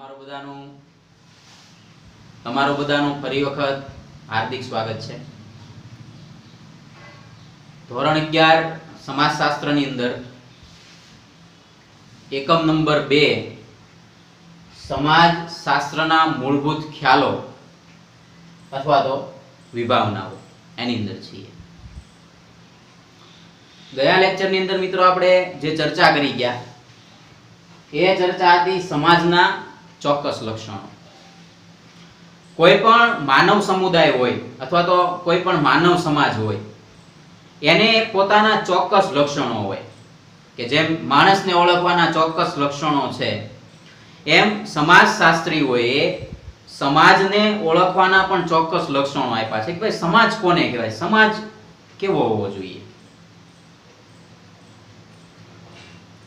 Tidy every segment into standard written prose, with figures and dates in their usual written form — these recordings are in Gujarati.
તમારું બધાનું ફરી વખત હાર્દિક સ્વાગત છે। ધોરણ 11 સમાજશાસ્ત્રની અંદર એકમ નંબર 2 સમાજશાસ્ત્રના મૂળભૂત ખ્યાલો અથવા તો વિભાવનાઓ એની અંદર છીએ। ગયા લેક્ચરની અંદર મિત્રો આપણે જે ચર્ચા કરી ગયા એ ચર્ચા હતી સમાજના ચોક્કસ લક્ષણો। કોઈ પણ માનવ સમુદાય હોય અથવા તો કોઈ પણ માનવ સમાજ હોય એને પોતાના ચોક્કસ લક્ષણો હોય કે જેમ માણસને ઓળખવાના ચોક્કસ લક્ષણો છે એમ સમાજશાસ્ત્રીઓએ સમાજને ઓળખવાના પણ ચોક્કસ લક્ષણો આપ્યા છે કે ભાઈ સમાજ કોને કહેવાય, સમાજ કેવો હોવો જોઈએ।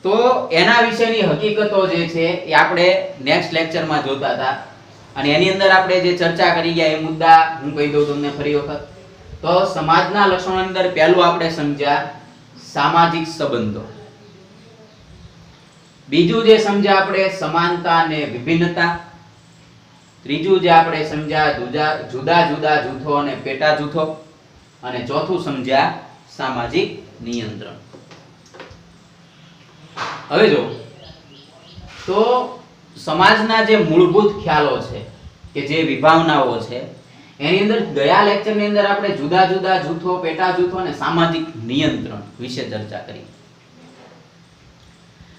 તો એના વિશેની હકીકતો જે છે એ આપણે નેક્સ્ટ લેક્ચરમાં જોતા હતા અને એની અંદર આપણે જે ચર્ચા કરી ગયા એ મુદ્દા હું કહી દઉં તમને ફરી વખત। તો સમાજના લક્ષણોની અંદર પહેલું આપણે સમજ્યા સામાજિક સંબંધો, બીજું જે સમજ્યા આપણે સમાનતા અને વિભિન્નતા, ત્રીજું જે આપણે સમજ્યા જુદા જુદા જૂથો અને પેટા જૂથો, અને ચોથું સમજ્યા સામાજિક નિયંત્રણ। હવે જો તો સમાજના જે મૂળભૂત ખ્યાલો છે કે જે વિભાવનાઓ છે એની અંદર ગયા લેક્ચરની અંદર આપણે જુદા જુદા જૂથો, પેટા જૂથો અને સામાજિક નિયંત્રણ વિશે ચર્ચા કરી।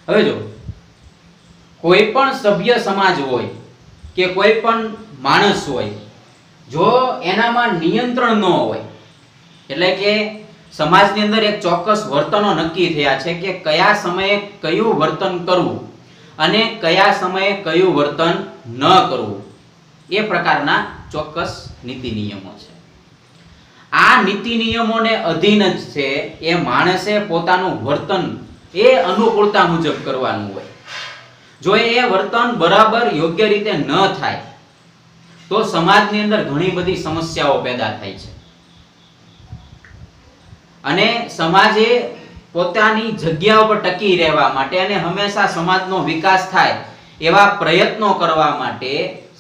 હવે જો કોઈ પણ સભ્ય સમાજ હોય કે કોઈ પણ માણસ હોય જો એનામાં નિયંત્રણ ન હોય એટલે કે સમાજની અંદર એક ચોક્કસ વર્તનો નક્કી થયા છે કે કયા સમયે કયું વર્તન કરવું અને કયા સમયે કયું વર્તન ન કરવું એ પ્રકારના ચોક્કસ નીતિ નિયમો છે। આ નીતિ નિયમોને અધીન જ છે એ માણસે પોતાનું વર્તન એ અનુકૂળતા મુજબ કરવાનું હોય। જો એ વર્તન બરાબર યોગ્ય રીતે ન થાય તો સમાજની અંદર ઘણી બધી સમસ્યાઓ પેદા થાય છે અને સમાજે પોતાની જગ્યા ઉપર ટકી રહેવા માટે અને હંમેશા સમાજનો વિકાસ થાય એવા પ્રયત્નો કરવા માટે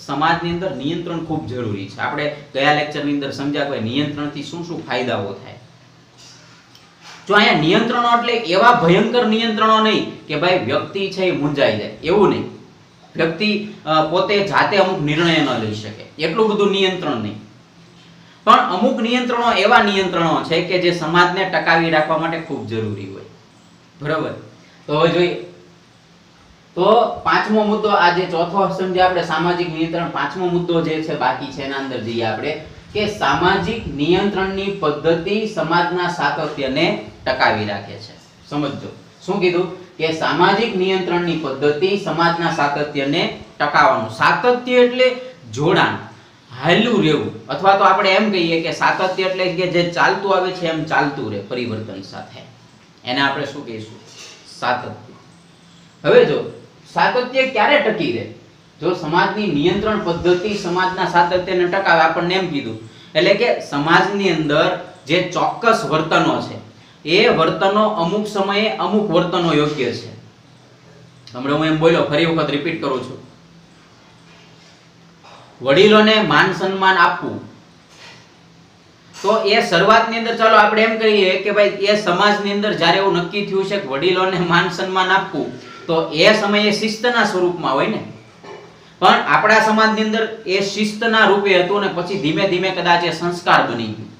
સમાજની અંદર નિયંત્રણ ખૂબ જરૂરી છે। આપણે ગયા લેક્ચરની અંદર સમજ્યા કે નિયંત્રણથી શું શું ફાયદાઓ થાય। જો અહીંયા નિયંત્રણો એટલે એવા ભયંકર નિયંત્રણો નહીં કે ભાઈ વ્યક્તિ છે એ મૂંઝાઈ જાય, એવું નહીં। વ્યક્તિ પોતે જાતે અમુક નિર્ણય ન લઈ શકે એટલું બધું નિયંત્રણ નહીં, પણ અમુક નિયંત્રણો એવા નિયંત્રણો છે કે જે સમાજને ટકાવી રાખવા માટે ખૂબ જરૂરી હોય। બરાબર, તો હવે જોઈએ તો પાંચમો મુદ્દો, આ જે ચોથો સમજ્યા આપણે સામાજિક નિયંત્રણ, પાંચમો મુદ્દો જે છે બાકી છે એના અંદર જઈએ આપણે કે સામાજિક નિયંત્રણની પદ્ધતિ સમાજના સાતત્યને ટકાવી રાખે છે। સમજો શું કીધું કે સામાજિક નિયંત્રણની પદ્ધતિ સમાજના સાતત્યને ટકાવવાનું। સાતત્ય એટલે જોડાણ, હાલ્યું રહેવું, અથવા તો આપણે એમ કહીએ કે સાતત્ય એટલે કે જે ચાલતું આવે છે એમ ચાલતું રહે પરિવર્તન સાથે, એને આપણે શું કહીશું? સાતત્ય। હવે જો સાતત્ય ક્યારે ટકી રહે? જો સમાજની નિયંત્રણ પદ્ધતિ સમાજના સાતત્યને ટકાવે, આપણને એમ કીધું એટલે કે સમાજની અંદર જે ચોક્કસ વર્તનો છે એ વર્તનો અમુક સમયે અમુક વર્તનો યોગ્ય છે। હમણાં હું એમ બોલ્યો, ફરી વખત રિપીટ કરું છું, વડીલોને માન સન્માન આપવું, તો એ શરૂઆતની અંદર ચાલો આપણે એમ કહીએ કે ભાઈ એ સમાજની અંદર જ્યારે એવું નક્કી થયું છે કે વડીલોને માન સન્માન આપવું તો એ સમયે શિસ્તના સ્વરૂપમાં હોય ને, પણ આપણા સમાજની અંદર એ શિસ્તના રૂપે હતું ને પછી ધીમે ધીમે કદાચ એ સંસ્કાર બની ગયું।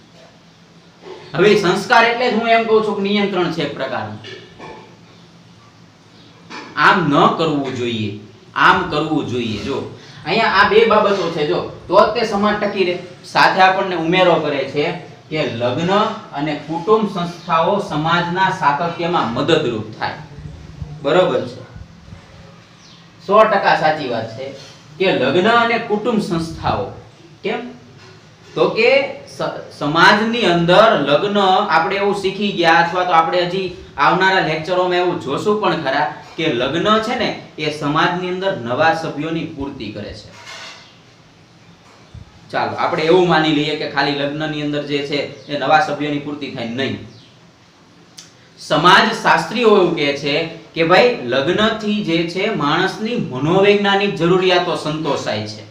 હવે સંસ્કાર એટલે જ હું એમ કહું છું કે નિયંત્રણ છે એક પ્રકારનું। આમ ન કરવું જોઈએ, આમ કરવું જોઈએ। જો અહીંયા આ બે બાબતો છે, જો તો તે સમાજ ટકી રહે। સાથે આપણને ઉમેરો કરે છે કે લગ્ન અને કુટુંબ સંસ્થાઓ સમાજના સાતત્યમાં મદદરૂપ થાય। બરોબર છે, 100% સાચી વાત છે કે લગ્ન અને કુટુંબ સંસ્થાઓ, કેમ તો કે સમાજની અંદર લગ્ન આપણે એવું શીખી ગયા અથવા તો આપણે હજી આવનારા લેક્ચરોમાં એવું જોશું પણ ખરા કે લગ્ન છે ને એ સમાજની અંદર નવા સભ્યોની પૂર્તિ કરે છે। ચાલો આપણે એવું માની લઈએ કે ખાલી લગ્નની અંદર જે છે એ નવા સભ્યોની પૂર્તિ થાય નહીં। સમાજ શાસ્ત્રીઓ એવું કહે છે કે ભાઈ લગ્નથી જે છે માણસની મનોવૈજ્ઞાનિક જરૂરિયાતો સંતોષાય છે,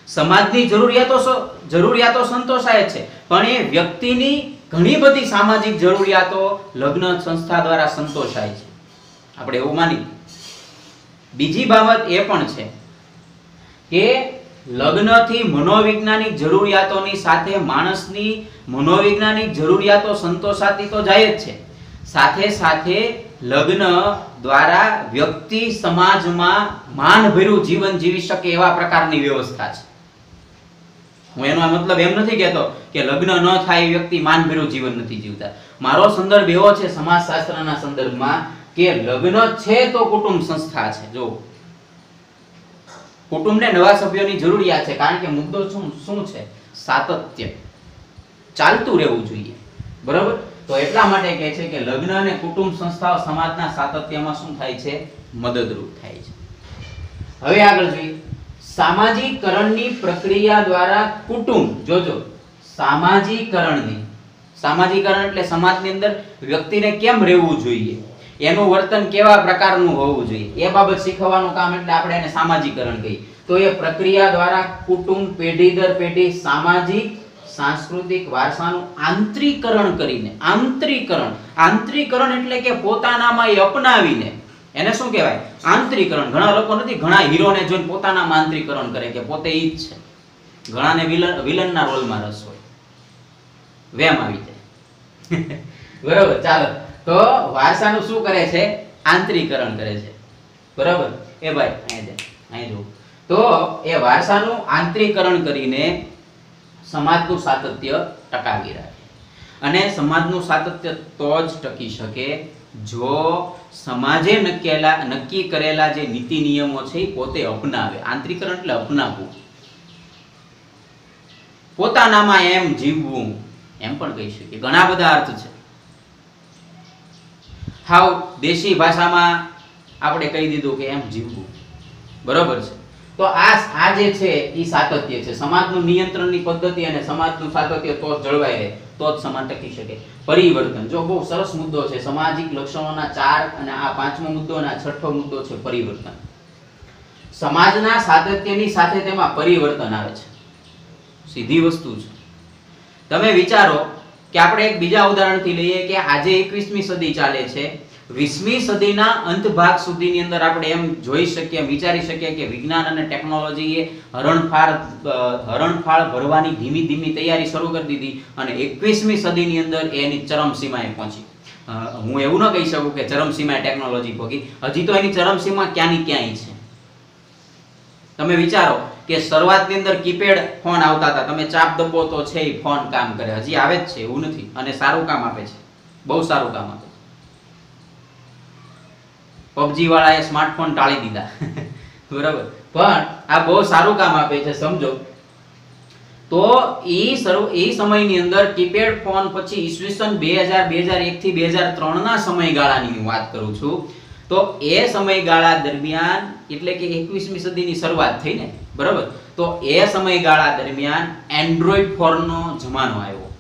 સમાજની જરૂરિયાતો સંતોષાય છે, પણ એ વ્યક્તિની ઘણી બધી સામાજિક જરૂરિયાતો લગ્ન સંસ્થા દ્વારા સંતોષાય છે, આપણે એવું માની. બીજી બાબત એ પણ છે કે લગ્નથી મનોવૈજ્ઞાનિક જરૂરિયાતોની સાથે માણસની મનોવૈજ્ઞાનિક જરૂરિયાતો સંતોષાતી તો જાય જ છે, સાથે સાથે લગ્ન દ્વારા વ્યક્તિ સમાજમાં માનભર્યું જીવન જીવી શકે એવા પ્રકારની વ્યવસ્થા છે. હું એનો મતલબ એમ નથી કહેતો કે લગ્ન ન થાય વ્યક્તિ માનભર્યું જીવન નથી જીવતા. મારો સંદર્ભ એવો છે સમાજશાસ્ત્રના સંદર્ભમાં કે લગ્ન છે તો કુટુંબ સંસ્થા છે. જો કુટુંબને નવા સભ્યોની જરૂરિયાત છે, કારણ કે મુદ્દો શું છે? સાતત્ય, ચાલતું રહેવું જોઈએ, બરાબર? તો એટલા માટે કહે છે કે લગ્ન અને કુટુંબ સંસ્થાઓ સમાજના સાતત્યમાં શું થાય છે? મદદરૂપ થાય છે. હવે આગળ જોઈએ, સામાજિકરણની પ્રક્રિયા દ્વારા કુટુંબ, જોજો સામાજિકરણ એટલે સમાજની અંદર વ્યક્તિને કેમ રહેવું જોઈએ, એનું વર્તન કેવા પ્રકારનું હોવું જોઈએ, એ બાબત શીખવવાનું કામ એટલે આપણે એને સામાજિકરણ કહીએ. તો એ પ્રક્રિયા દ્વારા કુટુંબ પેઢી દર પેઢી સામાજિક સાંસ્કૃતિક વારસાનું આંતરીકરણ કરીને, આંતરીકરણ એટલે કે પોતાનામાં એ અપનાવીને, એને શું કહેવાય? આંતરીકરણ. ઘણા લોકો નથી, ઘણા હીરોને જોઈને પોતાનામાં આંતરીકરણ કરે કે પોતે ઈ જ છે. ઘણાને વિલનના રોલમાં રસ હોય, વેમ આવી જાય. બરાબર, ચાલો. તો વારસાનું શું કરે છે? આંતરીકરણ કરે છે, બરાબર? એ ભાઈ અહીં જો, તો એ વારસાનું આંતરીકરણ કરીને સમાજનું સાતત્ય ટકાવી રાખે. અને સમાજનું સાતત્ય તો જ ટકી શકે જો સમાજે નક્કી કરેલા જે નીતિ નિયમો છે એ પોતે અપનાવે. આંતરીકરણ એટલે અપનાવવું, પોતાનામાં એમ જીવવું, એમ પણ કહી શકીએ. ઘણા બધા અર્થ છે. હાવ દેશી ભાષામાં આપણે કહી દીધું કે એમ જીવવું, બરોબર છે? તો આ જે છે એ સાતત્ય છે. સમાજનું નિયંત્રણની પદ્ધતિ અને સમાજનું સાતત્ય તો જ જળવાય રહે, તો જ સમાજ ટકી શકે. પરિવર્તન, જો બહુ સરસ મુદ્દો છે. સામાજિક લક્ષણોના 4 અને આ 5મો મુદ્દો અને આ 6થો મુદ્દો છે પરિવર્તન. સમાજના સાતત્યની સાથે તેમાં પરિવર્તન આવે છે, સીધી વસ્તુ છે. તમે વિચારો કે આપણે એક બીજા ઉદાહરણથી લઈએ કે આજે 21મી સદી ચાલે છે. 20મી સદીના અંત ભાગ સુધીની અંદર આપણે એમ જોઈ શકીએ, વિચારી શકીએ કે વિજ્ઞાન અને ટેકનોલોજીએ હરણફાળ ભરવાની ધીમી ધીમી તૈયારી શરૂ કરી દીધી અને 21મી સદીની અંદર એની ચરમસીમાએ પહોંચી. હું એવું ન કહી શકું કે ચરમસીમાએ ટેકનોલોજી પહોંચી, હજી તો એની ચરમસીમા ક્યાંની ક્યાંય છે. તમે વિચારો કે શરૂઆતની અંદર કીપેડ ફોન આવતા હતા, તમે ચાપ દબો તો છે એ ફોન કામ કરે, હજી આવે જ છે, એવું નથી, અને સારું કામ આપે છે, બહુ સારું કામ આપે છે. પબજી વાળાએ સ્માર્ટફોન ટાળી દીધા, બરાબર, પણ આ બહુ સારું કામ આપે છે, સમજો. તો એ સમયની અંદર કીપેડ ફોન પછી ઈસવીસન 2001 થી 2003 ના સમયગાળાની હું વાત કરું છું. તો એ સમયગાળા દરમિયાન એટલે કે 21મી સદીની શરૂઆત થઈ ને, બરાબર? તો એ સમયગાળા દરમિયાન એન્ડ્રોઈડ ફોનનો જમાનો આવ્યો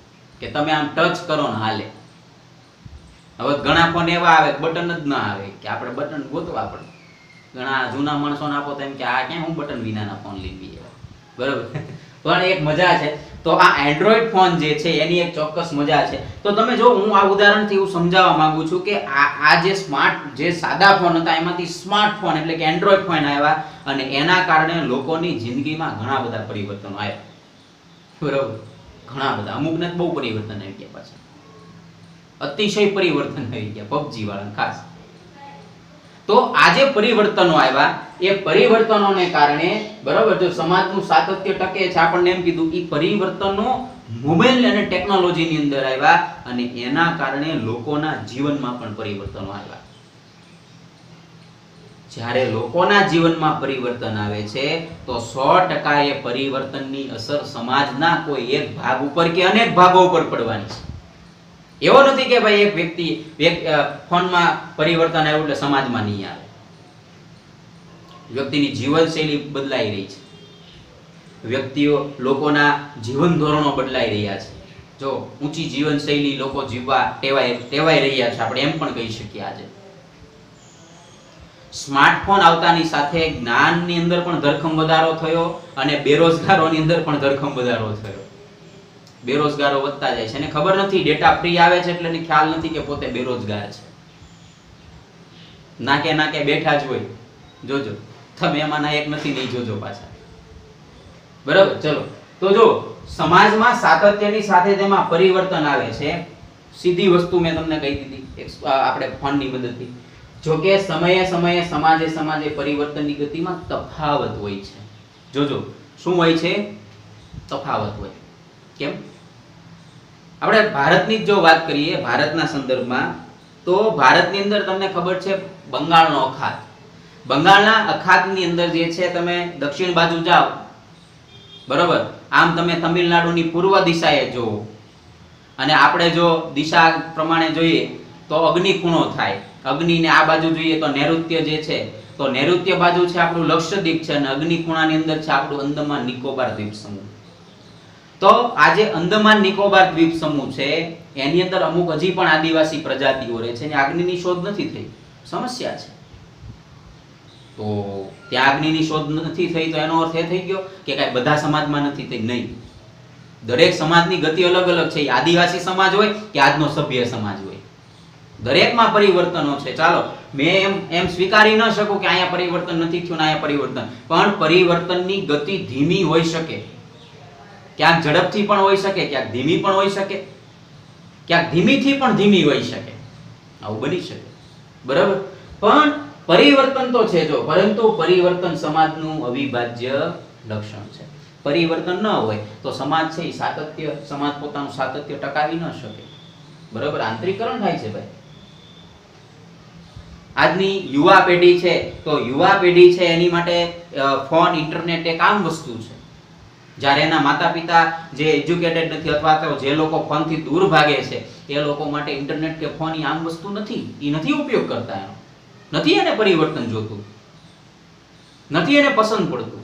કે તમે આમ ટચ કરો ને હાલે. હવે ઘણા ફોન એવા આવે બટન જ ના આવે કે આપણે બટન ગોતવા પડે. ઘણા જૂના માણસોને આપો તો એમ કે આ ક્યાં હું બટન વિનાના ફોન લઈ, બરાબર? પણ એક મજા છે. તો આ એન્ડ્રોઈડ ફોન જે છે એની એક ચોક્કસ મજા છે. તો તમે જો, હું આ ઉદાહરણથી હું સમજાવવા માંગુ છું કે આ જે સાદા ફોન હતા એમાંથી સ્માર્ટફોન એટલે કે એન્ડ્રોઈડ ફોન આવ્યા અને એના કારણે લોકોની જિંદગીમાં ઘણા બધા પરિવર્તનો આવ્યા, બરાબર? ઘણા બધા, અમુકને બહુ પરિવર્તન આવી ગયા, પાછા અતિશય પરિવર્તન આવી ગયા, પબજી વાળા ખાસ. તો આ જે પરિવર્તનો આવ્યા એ પરિવર્તનોને કારણે, બરાબર, જો સમાજનું સાતત્ય ટકે છે, આપણને એમ કીધું એ પરિવર્તનો મોબાઈલ અને ટેકનોલોજીની અંદર આવ્યા અને એના કારણે લોકોના જીવનમાં પણ પરિવર્તનો આવ્યા. જ્યારે લોકોના જીવનમાં પરિવર્તન આવે છે તો 100% એ પરિવર્તનની અસર સમાજના કોઈ એક ભાગ ઉપર કે અનેક ભાગો ઉપર પડવાની છે. એવો નથી કે ભાઈ એક વ્યક્તિ ફોનમાં પરિવર્તન આવ્યું એટલે સમાજમાં નહીં આવે. વ્યક્તિની જીવનશૈલી બદલાઈ રહી છે, લોકોના જીવન ધોરણો બદલાઈ રહ્યા છે. જો ઊંચી જીવનશૈલી લોકો જીવવા ટેવાઈ રહ્યા છે, આપણે એમ પણ કહી શકીએ આજે, સ્માર્ટફોન આવતાની સાથે જ્ઞાનની અંદર પણ ધરખમ વધારો થયો અને બેરોજગારોની અંદર પણ ધરખમ વધારો થયો. બેરોજગારો વધતા જાય છે અને ખબર નથી, ડેટા ફ્રી આવે છે એટલે એને ખ્યાલ નથી કે પોતે બેરોજગાર છે. નાકે નાકે બેઠા જ હોય. જોજો તમે એમાંના એક નથી, નહીં જોજો પાછા. બરાબર. ચલો તો જો સમાજમાં સાતત્યની સાથે તેમાં પરિવર્તન આવે છે. સીધી વસ્તુ મેં તમને કહી દીધી આપણે ફોનની મદદથી. જો કે સમયે સમયે સમાજે પરિવર્તનની ગતિમાં તફાવત હોય છે. જોજો શું હોય છે? તફાવત હોય. કેમ? આપણે ભારતની જો વાત કરીએ, ભારતના સંદર્ભમાં, તો ભારતની અંદર તમને ખબર છે બંગાળનો અખાત. બંગાળના અખાતની અંદર જે છે, તમે દક્ષિણ બાજુ જાઓ, બરોબર, આમ તમે તમિલનાડુની પૂર્વ દિશાએ જુઓ અને આપણે જો દિશા પ્રમાણે જોઈએ તો અગ્નિ ખૂણો થાય. અગ્નિને આ બાજુ જોઈએ તો નૈઋત્ય જે છે, તો નૈઋત્ય બાજુ છે આપણું લક્ષદ્વીપ છે અને અગ્નિ ખૂણાની અંદર છે આપણું અંદમાન નિકોબાર દ્વીપ સમૂહ. તો આ જે અંદમાન નિકોબાર દ્વીપ સમૂહ છે એની અંદર અમુક હજી પણ આદિવાસી પ્રજાતિઓ રહે છે અને અગ્નિની શોધ નથી થઈ. સમસ્યા છે. તો ત્યાં અગ્નિની શોધ નથી થઈ તો એનો અર્થ એ થઈ ગયો કે કાંઈ બધા સમાજમાં નથી થઈ? નહીં. દરેક સમાજની ગતિ અલગ અલગ છે. આદિવાસી સમાજ હોય કે આજનો સભ્ય સમાજ હોય, દરેકમાં પરિવર્તનો છે. ચાલો મેં એમ સ્વીકારી ન શકું કે અહીંયા પરિવર્તન નથી થયું ને અહીંયા પરિવર્તન, પણ પરિવર્તનની ગતિ ધીમી હોઈ શકે. ક્યાંક ઝડપથી પણ હોઈ શકે, ક્યાંક ધીમી પણ હોઈ શકે, ક્યાંક ધીમીથી પણ ધીમી હોઈ શકે. આવું બની શકે. બરાબર. પણ પરિવર્તન તો છે જો, પરંતુ પરિવર્તન સમાજનું અવિભાજ્ય લક્ષણ છે. પરિવર્તન ન હોય તો સમાજ છે એ સાતત્ય, સમાજ પોતાનું સાતત્ય ટકાવી ન શકે. બરાબર. આંતરીકરણ થાય છે ભાઈ. આજની યુવા પેઢી છે તો યુવા પેઢી છે એની માટે ફોન, ઇન્ટરનેટ એક આમ વસ્તુ છે. જ્યારે એના માતા પિતા જે એજ્યુકેટેડ નથી અથવા તો જે લોકો ફોનથી દૂર ભાગે છે એ લોકો માટે ઇન્ટરનેટ કે ફોન આમ વસ્તુ નથી. એ નથી ઉપયોગ કરતા, એનો નથી એને પરિવર્તન જોતું, નથી એને પસંદ પડતું.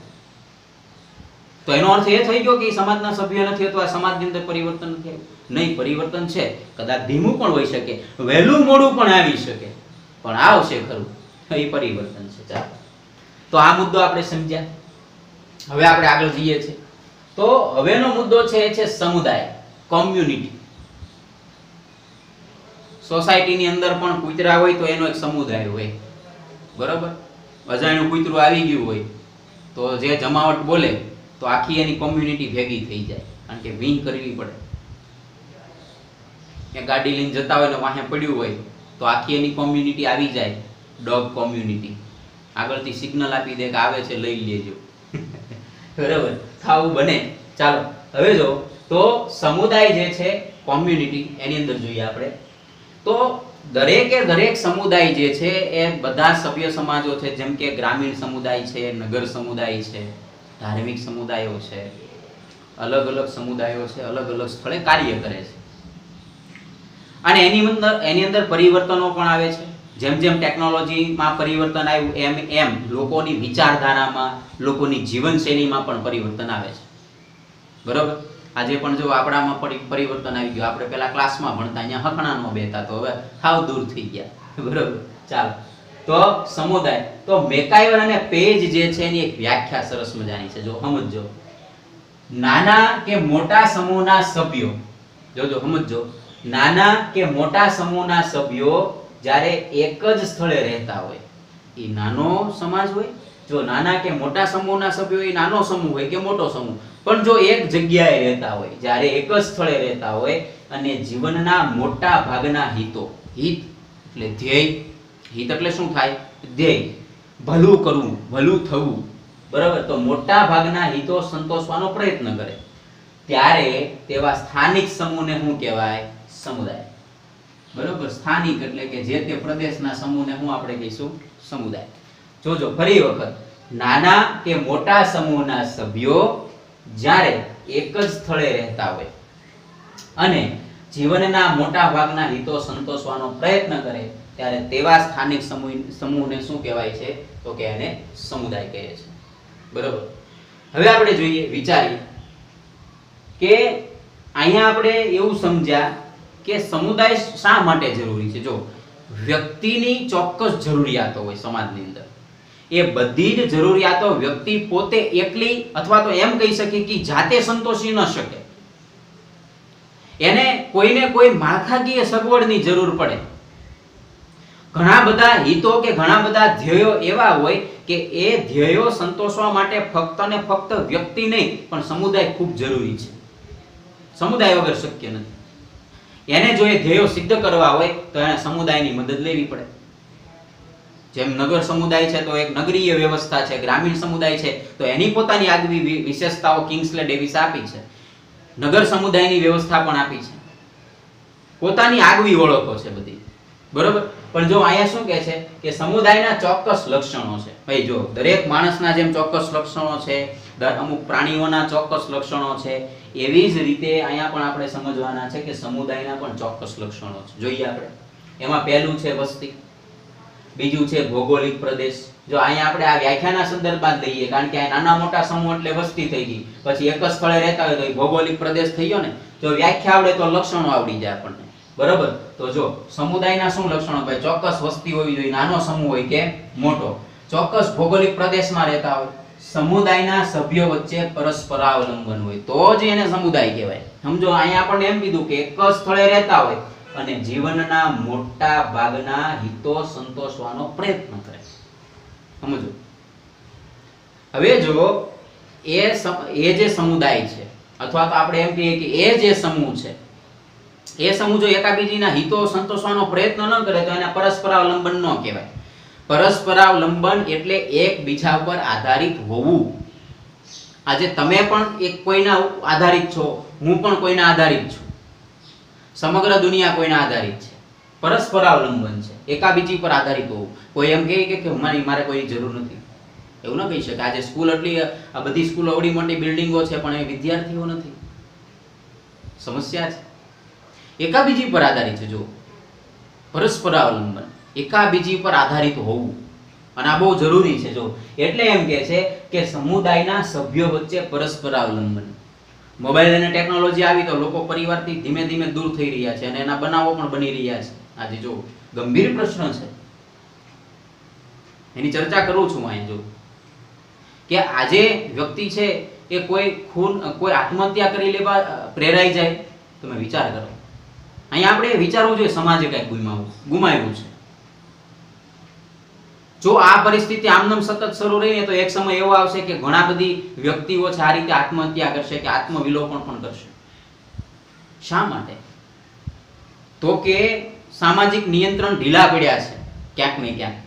તો એનો અર્થ એ થઈ ગયો કે સમાજના સભ્ય નથી અથવા સમાજની અંદર પરિવર્તન નથી આવ્યું? નહીં, પરિવર્તન છે. કદાચ ધીમું પણ હોઈ શકે, વહેલું મોડું પણ આવી શકે, પણ આવશે ખરું. એ પરિવર્તન છે. ચાલો, તો આ મુદ્દો આપણે સમજ્યા. હવે આપણે આગળ જઈએ છીએ. તો હવેનો મુદ્દો છે એ છે સમુદાય, કોમ્યુનિટી. સોસાયટીની અંદર પણ કૂતરા હોય તો એનો એક સમુદાય હોય. બરાબર. અજાણ્યું કૂતરું આવી ગયું હોય તો જે જમાવટ બોલે તો આખી એની કોમ્યુનિટી ભેગી થઈ જાય, કારણ કે વિંગ કરવી પડે. એ ગાડી લઈને જતા હોય ને વાહે પડ્યું હોય તો આખી એની કોમ્યુનિટી આવી જાય, ડોગ કોમ્યુનિટી. આગળથી સિગ્નલ આપી દે કે આવે છે, લઈ લેજો. બરાબર. ખાવું બને. ચાલો હવે જો તો સમુદાય જે છે, કોમ્યુનિટી, એની અંદર જોઈએ આપણે તો દરેક સમુદાય જે છે એ બધા સભ્ય સમાજો છે. જેમ કે ગ્રામીણ સમુદાય છે, નગર સમુદાય છે, ધાર્મિક સમુદાયો છે, અલગ અલગ સમુદાયો છે, અલગ અલગ સ્થળે કાર્ય કરે છે. અને એની અંદર પરિવર્તનો પણ આવે છે. જેમ જેમ ટેકનોલોજીમાં પરિવર્તન આવ્યું એમ લોકોની વિચારધારામાં, લોકોની જીવનશૈલીમાં પણ પરિવર્તન આવે છે. બરાબર. આજે પણ જો આપણામાં પરિવર્તન આવી ગયું. આપણે પેલા ક્લાસમાં ભણતા, અહીંયા હકણામાં બેતા, તો હવે હાવ દૂર થઈ ગયા. બરાબર. ચાલો તો સમુદાય, તો મેકાઈવર અને પેજ જે છે એની એક વ્યાખ્યા સરસ મજાની છે. જો સમજો, નાના કે મોટા સમૂહના સભ્યો, જોજો સમજો, નાના કે મોટા સમૂહના સભ્યો જ્યારે એક જ સ્થળે રહેતા હોય એ નાનો સમાજ હોય. જો નાના કે મોટા સમૂહના સભ્યો એ નાનો સમૂહ હોય કે મોટો સમૂહ, પણ જો એક જગ્યાએ રહેતા હોય, જ્યારે એક જ સ્થળે રહેતા હોય અને જીવનના મોટા ભાગના હિતો, હિત એટલે ધ્યેય, હિત એટલે શું થાય? ધ્યેય, ભલું કરવું, ભલું થવું. બરાબર. તો મોટા ભાગના હિતો સંતોષવાનો પ્રયત્ન કરે ત્યારે તેવા સ્થાનિક સમૂહને શું કહેવાય? સમુદાય. બરાબર. સ્થાનિક એટલે કે જે તે પ્રદેશના સમૂહને હું આપણે કહીશું સમુદાય. જોજો ફરી વખત, નાના કે મોટા સમૂહના સભ્યો જ્યારે એક જ સ્થળે રહેતા હોય અને જીવનના મોટા ભાગના હિતો સંતોષવાનો પ્રયત્ન કરે ત્યારે તેવા સ્થાનિક સમૂહને શું કહેવાય છે? તો કે એને સમુદાય કહે છે. બરાબર. હવે આપણે જોઈએ, વિચારીએ કે અહીંયા આપણે એવું સમજ્યા કે સમુદાય શા માટે જરૂરી છે. જો વ્યક્તિની ચોક્કસ જરૂરિયાતો હોય સમાજની અંદર. એ બધી જ જરૂરિયાતો વ્યક્તિ પોતે એકલી અથવા તો એમ કહી શકીએ કે જાતે સંતોષી ન શકે. એને કોઈને કોઈ માળખાકીય સગવડની જરૂર પડે. ઘણા બધા હિતો કે ઘણા બધા ધ્યેયો એવા હોય કે એ ધ્યેયો સંતોષવા માટે ફક્ત ને ફક્ત વ્યક્તિ નહીં પણ સમુદાય ખૂબ જરૂરી છે. સમુદાય વગર શક્ય નથી. એને જો એ ધ્યેયો સિદ્ધ કરવા હોય તો એને સમુદાયની મદદ લેવી પડે. જેમ નગર સમુદાય છે તો એક નગરીય વ્યવસ્થા છે, ગ્રામીણ સમુદાય છે તો એની પોતાની આગવી વિશેષતાઓ કિંગ્સલે ડેવિસ આપી છે. નગર સમુદાયની વ્યવસ્થા પણ આપી છે, પોતાની આગવી ઓળખો છે બધી, બરોબર. પણ જો અહીંયા શું કહે છે કે સમુદાયના ચોક્કસ લક્ષણો છે. ભાઈ જો દરેક માણસના જેમ ચોક્કસ લક્ષણો છે, અમુક પ્રાણીઓના ચોક્કસ લક્ષણો છે, એવી જ રીતે અહીંયા પણ આપણે સમજવાના છે કે સમુદાયના પણ ચોક્કસ લક્ષણો છે. જોઈએ આપણે એમાં પહેલું છે વસ્તી, બીજું છે ભૌગોલિક પ્રદેશ. જો અહીંયા આપણે આ વ્યાખ્યાના સંદર્ભમાં લઈએ કારણ કે આ નાના મોટા સમૂહ એટલે વસ્તી થઈ ગઈ, પછી એક જ સ્થળે રહેતા હોય તો ભૌગોલિક પ્રદેશ થઈ ગયો ને. જો વ્યાખ્યા આવડે તો લક્ષણો આવડી જાય આપણને, બરોબર. તો જો સમુદાયના શું લક્ષણો? ભાઈ ચોક્કસ વસ્તી હોવી જોઈએ, નાનો સમૂહ હોય કે મોટો, ચોક્કસ ભૌગોલિક પ્રદેશમાં રહેતા હોય, સમુદાયના સભ્યો વચ્ચે પરસ્પર અવલંબન હોય તો જ એને સમુદાય કહેવાય. સમજો અહીંયા આપણને એમ કીધું કે એક જ સ્થળે રહેતા હોય અને જીવનના મોટા ભાગના હિતો સંતોષવાનો પ્રયત્ન કરે. સમજો હવે જો એ જે સમુદાય છે અથવા તો આપણે એમ કહીએ કે એ જે સમૂહ છે, એ સમૂહ જો એકાબીજીના હિતો સંતોષવાનો પ્રયત્ન ન કરે તો એને પરસ્પરાવલંબન ન કહેવાય. પરસ્પરાવલંબન એટલે એકબીજા પર આધારિત હોવું. આજે તમે પણ એક કોઈના આધારિત છો, હું પણ કોઈના આધારિત છું, સમગ્ર દુનિયા કોઈના આધારિત છે. પરસ્પરાવલંબન છે, એકાબીજી પર આધારિત હોવું. કોઈ એમ કહે કે મારે કોઈની જરૂર નથી, એવું ન કહી શકે. આજે સ્કૂલ એટલી આ બધી સ્કૂલો અવડી મોટી બિલ્ડિંગો છે પણ એ વિદ્યાર્થીઓ નથી, સમસ્યા છે. એકાબીજી પર આધારિત છે. જો પરસ્પરાવલંબન, એકાબીજી પર આધારિત હોવું, અને આ બહુ જરૂરી છે. જો એટલે એમ કહે છે કે સમુદાયના સભ્યો વચ્ચે પરસ્પરાવલંબન. મોબાઈલ અને ટેકનોલોજી આવી તો લોકો પરિવારથી ધીમે ધીમે દૂર થઈ રહ્યા છે અને એના બનાવો પણ બની રહ્યા છે. આજે જો ગંભીર પ્રશ્ન છે, એની ચર્ચા કરું છું અહીં. જો કે આજે વ્યક્તિ છે એ કોઈ આત્મહત્યા કરી લેવા પ્રેરાઈ જાય, તમે વિચાર કરો. અહીંયા આપણે વિચારવું જોઈએ સમાજે કંઈક ગુમાવ્યું છે. જો આ પરિસ્થિતિ આમનામ સતત શરૂ રહીને તો એક સમય એવો આવશે કે ઘણા બધી વ્યક્તિઓ છે આ રીતે આત્મહત્યા કરશે કે આત્મવિલોપન પણ કરશે. શા માટે? તો કે સામાજિક નિયંત્રણ ઢીલા પડ્યા છે ક્યાંક ને ક્યાંક,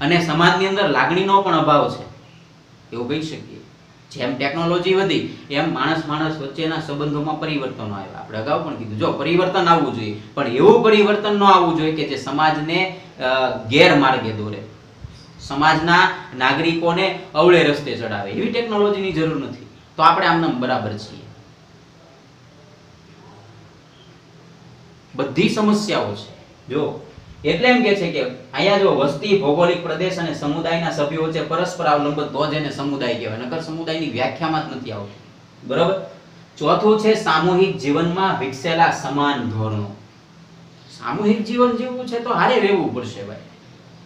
અને સમાજની અંદર લાગણીનો પણ અભાવ છે, એવું કહી શકીએ. જેમ ટેકનોલોજી વધી એમ માણસ વચ્ચેના સંબંધોમાં પરિવર્તનો આવ્યા. આપણે અગાઉ પણ કીધું જો પરિવર્તન આવવું જોઈએ, પણ એવું પરિવર્તન ન આવવું જોઈએ કે જે સમાજને ગેરમાર્ગે દોરે, સમાજના નાગરિકોને અવળે રસ્તે ચડાવે. એવી ટેકનોલોજીની જરૂર નથી. તો આપણે આમનામ બરાબર છીએ. બધી સમસ્યાઓ છે. જો એટલે એમ કે છે કે અહીંયા જો વસ્તી, ભૌગોલિક પ્રદેશ અને સમુદાયના સભ્યો વચ્ચે પરસ્પર અવલંબન તો જ એને સમુદાય કહેવાય, નકર સમુદાયની વ્યાખ્યામાં જ નથી આવતું, બરાબર. ચોથું છે સામૂહિક જીવનમાં વિકસેલા સમાન ધોરણો. સામૂહિક જીવન જીવવું છે તો હારે રહેવું પડશે ભાઈ.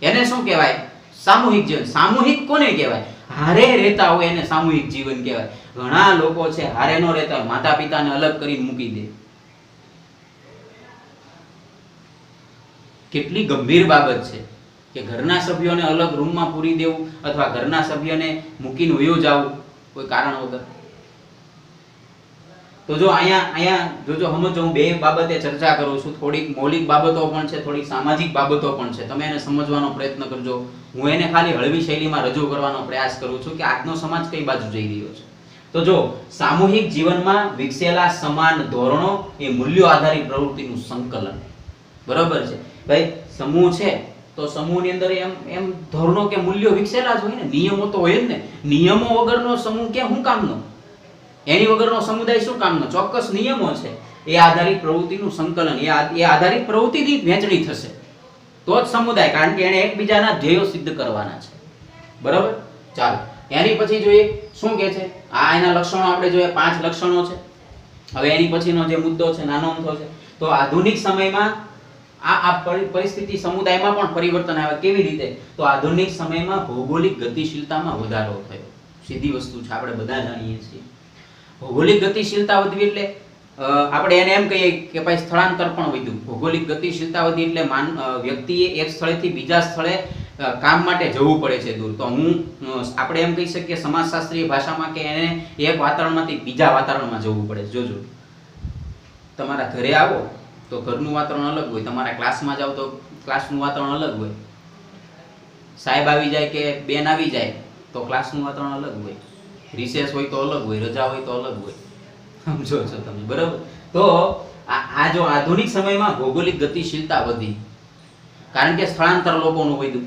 એને શું કહેવાય? સામૂહિક જીવન. સામૂહિક કોને કહેવાય? હારે રહેતા હોય એને સામૂહિક જીવન કહેવાય. ઘણા લોકો છે હારે ન રહેતા હોય, માતા પિતાને અલગ કરીને મૂકી દે. કેટલી ગંભીર બાબત છે કે ઘરના સભ્યોને અલગ રૂમમાં પૂરી દેવું અથવા ઘરના સભ્યને મૂકીને વયો જવું કોઈ કારણ વગર. તો જો અહીંયા જો સમજો, હું બે બાબતે ચર્ચા કરું છું. થોડીક મૌલિક બાબતો પણ છે, થોડીક સામાજિક બાબતો પણ છે. તમે એને સમજવાનો પ્રયત્ન કરજો. હું એને ખાલી હળવી શૈલીમાં રજૂ કરવાનો પ્રયાસ કરું છું કે આજનો સમાજ કઈ બાજુ જઈ રહ્યો છે. તો જો સામૂહિક જીવનમાં વિકસેલા સમાન ધોરણો એ મૂલ્યો આધારિત પ્રવૃત્તિનું સંકલન, બરોબર છે ભાઈ. સમૂહ છે તો સમૂહની અંદર એમ ધોરણો કે મૂલ્યો વિકસેલા જ હોય ને, નિયમો તો હોય જ ને. નિયમો વગરનો સમૂહ કે શું કામનો? એની વગરનો સમુદાય શું કામનો? ચોક્કસ નિયમો છે, એ આધારિત પ્રવૃત્તિનું સંકલન, એ આધારિત પ્રવૃત્તિની વહેંચણી થશે તો જ સમુદાય, કારણ કે એને એકબીજાના ધ્યેયો સિદ્ધ કરવાના છે, બરાબર. ચાલો એની પછી જોઈએ શું કે છે. એના લક્ષણો આપણે જોઈએ, 5 લક્ષણો છે. હવે એની પછીનો જે મુદ્દો છે નાનો અમથો છે. તો આધુનિક સમયમાં પરિસ્થિતિ સમુદાયમાં પણ પરિવર્તન આવે. કેવી રીતે? તો આધુનિક સમયમાં ભૌગોલિક ગતિશીલતામાં વધારો થયો. સીધી વસ્તુ છે, આપણે બધા જાણીએ છીએ. ભૌગોલિક ગતિશીલતા વધવી એટલે આપણે એને એમ કહીએ કે ભાઈ સ્થળાંતર પણ વધ્યું. ભૌગોલિક ગતિશીલતા વધી એટલે વ્યક્તિએ એક સ્થળેથી બીજા સ્થળે કામ માટે જવું પડે છે દૂર. તો આપણે એમ કહી શકીએ સમાજશાસ્ત્રીય ભાષામાં કે એને એક વાતાવરણમાંથી બીજા વાતાવરણમાં જવું પડે. જોજો, તમારા ઘરે આવો તો ઘરનું વાતાવરણ અલગ હોય, તમારા ક્લાસમાં જાઓ તો ક્લાસનું વાતાવરણ અલગ હોય, સાહેબ આવી જાય કે બેન આવી જાય તો ક્લાસનું વાતાવરણ અલગ હોય, રિસેસ હોય તો અલગ હોય, રજા હોય તો અલગ હોય. સમજો છો તમે? બરાબર. તો આ જો આધુનિક સમયમાં ભૌગોલિક ગતિશીલતા વધી, કારણ કે સ્થળાંતર લોકોનું વધ્યું,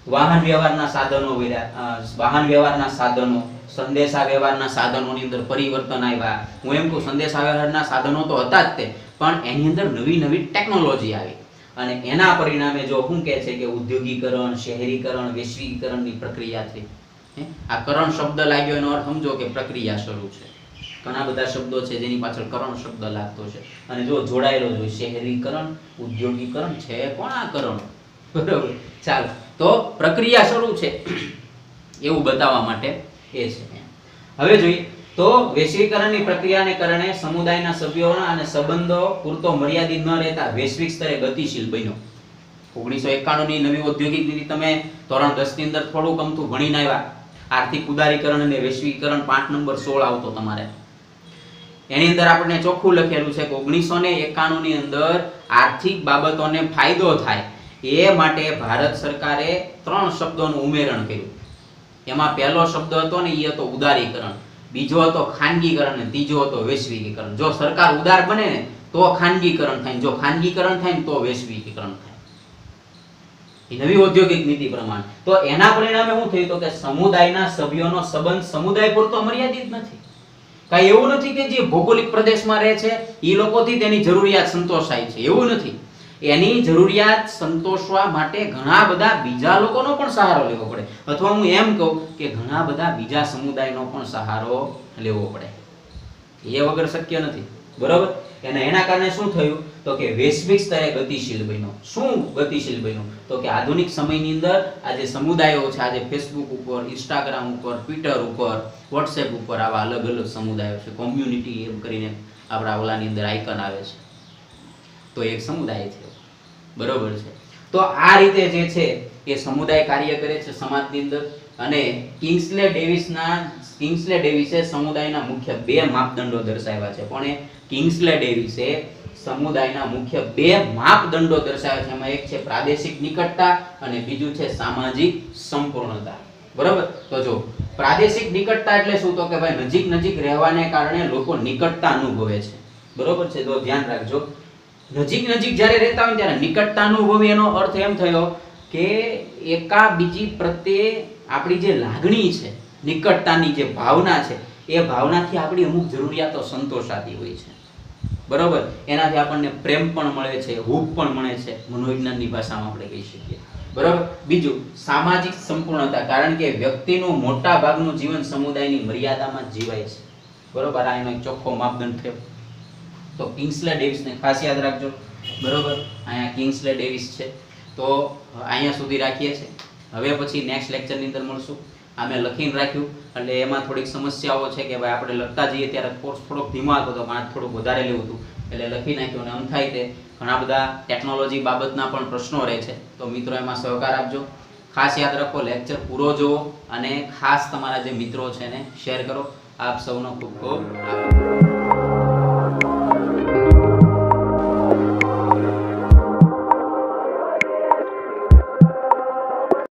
વાહન વ્યવહારના સાધનો વધ્યા, વાહન વ્યવહારના સાધનો, સંદેશા વ્યવહારના સાધનોની અંદર પરિવર્તન આવ્યા. હું એમ કહું, સંદેશા વ્યવહારના સાધનો તો હતા જ તે, પણ એની અંદર નવી નવી ટેકનોલોજી આવી અને એના પરિણામે જો શું કહે છે કે ઉદ્યોગીકરણ, શહેરીકરણ, વૈશ્વિકીકરણની પ્રક્રિયા થઈ. આ કરણ શબ્દ લાગ્યો એનો અર્થ સમજો કે પ્રક્રિયા શરૂ છે. ઘણા બધા શબ્દો છે જેની પાછળ કરણ શબ્દ લાગતો છે અને જો જોડાયેલો છે શહેરીકરણ, ઉદ્યોગીકરણ છે, કોણ આ કરણ? બરાબર. ચાલો, તો પ્રક્રિયા શરૂ છે એવું બતાવવા માટે એ છે. હવે જોઈએ તો વૈશ્વિકરણની પ્રક્રિયાને કારણે સમુદાયના સભ્યોના અને સંબંધો પૂરતો મર્યાદિત ન રહેતા વૈશ્વિક સ્તરે ગતિશીલ બન્યો. 1991 ની નવી ઔદ્યોગિક નીતિ તમે ધોરણ 10 ની અંદર થોડુંક અમથું ભણીને આવ્યા. આર્થિક ઉદારીકરણ અને વૈશ્વિકીકરણ પાઠ નંબર 16 આવતો તમારે. એની અંદર આપણને ચોખ્ખું લખેલું છે કે 1991 ની અંદર આર્થિક બાબતોને ફાયદો થાય એ માટે ભારત સરકારે 3 શબ્દોનું ઉમેરણ કર્યું. એમાં પહેલો શબ્દ હતો ને એ હતો ઉદારીકરણ, બીજો હતો ખાનગીકરણ અને ત્રીજો હતો વૈશ્વિકીકરણ. જો સરકાર ઉદાર બને ને તો ખાનગીકરણ થાય, જો ખાનગીકરણ થાય ને તો વૈશ્વિકીકરણ થાય. એ નવી ઔદ્યોગિક નીતિ પ્રમાણે. તો એના પરિણામે શું થયું તો કે સમુદાયના સભ્યોનો સંબંધ સમુદાય પૂરતો મર્યાદિત નથી. કાંઈ એવું નથી કે જે ભૌગોલિક પ્રદેશમાં રહે છે એ લોકોથી તેની જરૂરિયાત સંતોષાય છે, એવું નથી. એની જરૂરિયાત સંતોષવા માટે ઘણા બધા બીજા લોકોનો પણ સહારો લેવો પડે, અથવા હું એમ કહું કે ઘણા બધા બીજા સમુદાયનો પણ સહારો લેવો પડે. એ વગર શક્ય નથી. બરોબર. એના કારણે શું થયું તો કે વૈશ્વિક સ્તરે ગતિશીલ બન્યો. શું ગતિશીલ બન્યો તો કે આધુનિક સમયની અંદર આજે સમુદાયો છે, આજે ફેસબુક ઉપર, ઇન્સ્ટાગ્રામ ઉપર, ટ્વિટર ઉપર, વોટ્સએપ ઉપર આવા અલગ અલગ સમુદાયો છે. કોમ્યુનિટી એમ કરીને આપણા ઓલાની અંદર આઇકન આવે છે, તો એક સમુદાય થયો. બરોબર છે. તો આ રીતે જે છે એ સમુદાય કાર્ય કરે છે સમાજની અંદર. અને કિંગ્સલે ડેવિસે સમુદાયના મુખ્ય 2 માપદંડો દર્શાવ્યા છે. પણ કિંગ્સલે ડેવિસે સમુદાયના મુખ્ય 2 માપદંડો દર્શાવ્યા છે. એમાં એક છે પ્રાદેશિક નિકટતા અને બીજું છે સામાજિક સંપૂર્ણતા. બરોબર. તો જો પ્રાદેશિક નિકટતા એટલે શું તો કે ભાઈ નજીક નજીક રહેવાને કારણે લોકો નિકટતા અનુભવે છે. બરોબર છે. તો ધ્યાન રાખજો, નજીક નજીક જ્યારે રહેતા હોય ત્યારે નિકટતા અનુભવી, એનો અર્થ એમ થયો કે એકા બીજી પ્રત્યે આપણી જે લાગણી છે, નિકટતાની જે ભાવના છે, એ ભાવનાથી આપણી અમુક જરૂરિયાતો સંતોષાતી હોય છે. બરોબર. એનાથી આપણને પ્રેમ પણ મળે છે, હૂંફ પણ મળે છે, મનોવિજ્ઞાનની ભાષામાં આપણે કહી શકીએ. બરોબર. બીજું સામાજિક સંપૂર્ણતા, કારણ કે વ્યક્તિનું મોટા ભાગનું જીવન સમુદાયની મર્યાદામાં જીવાય છે. બરોબર. આ એનો એક ચોખ્ખો માપદંડ થયો. તો કિંગ્સલે ડેવિસને ખાસ યાદ રાખજો. બરોબર. અહીંયા કિંગ્સલે ડેવિસ છે. તો અહીંયા સુધી રાખીએ છીએ. હવે પછી નેક્સ્ટ લેક્ચરની અંદર મળશું. આ મેં લખીને રાખ્યું એટલે એમાં થોડીક સમસ્યાઓ છે કે ભાઈ આપણે લખતા જઈએ ત્યારે કોર્સ થોડોક ધીમો હતો, તો મારે થોડુંક વધારે લેવું હતું એટલે લખી નાખ્યું. અને આમ થાય તે ઘણા બધા ટેકનોલોજી બાબતના પણ પ્રશ્નો રહે છે. તો મિત્રો એમાં સહકાર આપજો. ખાસ યાદ રાખો, લેક્ચર પૂરો જુઓ અને ખાસ તમારા જે મિત્રો છે એને શેર કરો. આપ સૌનો ખૂબ ખૂબ આભાર.